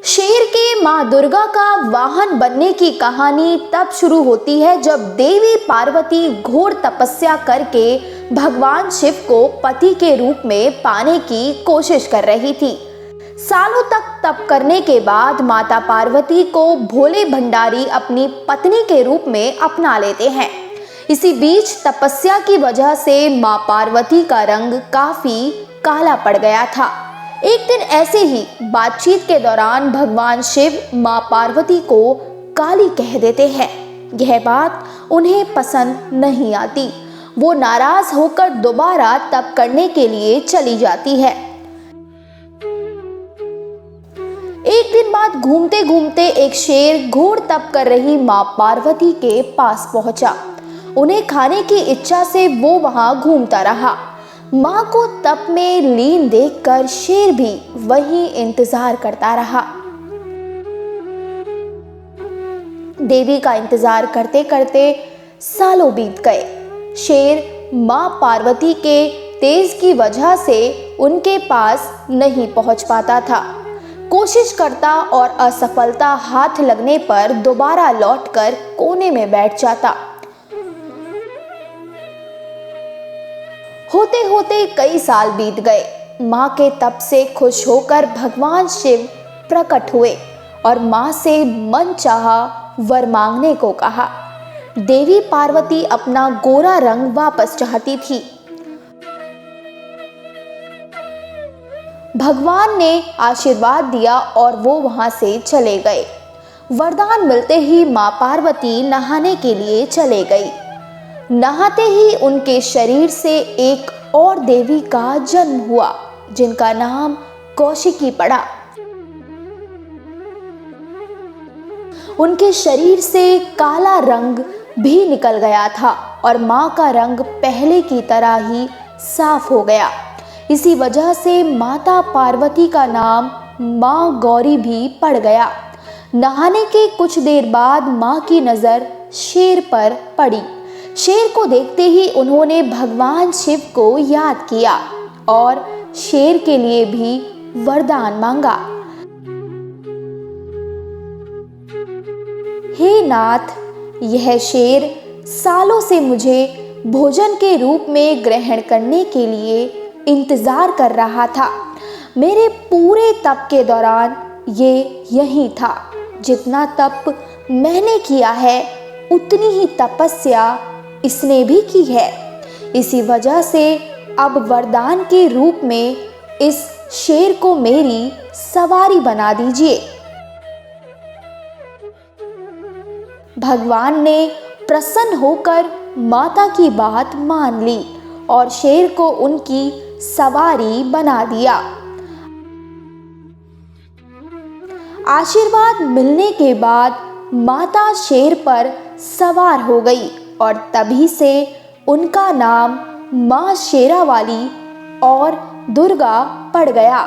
शेर के मां दुर्गा का वाहन बनने की कहानी तब शुरू होती है जब देवी पार्वती घोर तपस्या करके भगवान शिव को पति के रूप में पाने की कोशिश कर रही थी। सालों तक तप करने के बाद माता पार्वती को भोले भंडारी अपनी पत्नी के रूप में अपना लेते हैं। इसी बीच तपस्या की वजह से मां पार्वती का रंग काफी काला पड़ गया था। एक दिन ऐसे ही बातचीत के दौरान भगवान शिव मां पार्वती को काली कह देते हैं। यह बात उन्हें पसंद नहीं आती। वो नाराज होकर दोबारा तप करने के लिए चली जाती है। एक दिन बाद घूमते घूमते एक शेर घोर तप कर रही मां पार्वती के पास पहुंचा। उन्हें खाने की इच्छा से वो वहां घूमता रहा। मां को तप में लीन देखकर शेर भी वहीं इंतजार करता रहा। देवी का इंतजार करते करते सालों बीत गए। शेर मां पार्वती के तेज की वजह से उनके पास नहीं पहुंच पाता था। कोशिश करता और असफलता हाथ लगने पर दोबारा लौटकर कोने में बैठ जाता। होते होते कई साल बीत गए। मां के तप से खुश होकर भगवान शिव प्रकट हुए और मां से मनचाहा वर मांगने को कहा। देवी पार्वती अपना गोरा रंग वापस चाहती थी। भगवान ने आशीर्वाद दिया और वो वहां से चले गए। वरदान मिलते ही मां पार्वती नहाने के लिए चले गई। नहाते ही उनके शरीर से एक और देवी का जन्म हुआ, जिनका नाम कौशिकी पड़ा। उनके शरीर से काला रंग भी निकल गया था और मां का रंग पहले की तरह ही साफ हो गया। इसी वजह से माता पार्वती का नाम मां गौरी भी पड़ गया। नहाने के कुछ देर बाद मां की नजर शेर पर पड़ी। शेर को देखते ही उन्होंने भगवान शिव को याद किया और शेर के लिए भी वरदान मांगा। हे नाथ, यह शेर सालों से मुझे भोजन के रूप में ग्रहण करने के लिए इंतजार कर रहा था। मेरे पूरे तप के दौरान ये यही था। जितना तप मैंने किया है उतनी ही तपस्या इसने भी की है। इसी वजह से अब वरदान के रूप में इस शेर को मेरी सवारी बना दीजिए। भगवान ने प्रसन्न होकर माता की बात मान ली और शेर को उनकी सवारी बना दिया। आशीर्वाद मिलने के बाद माता शेर पर सवार हो गई और तभी से उनका नाम मां शेरावाली और दुर्गा पड़ गया।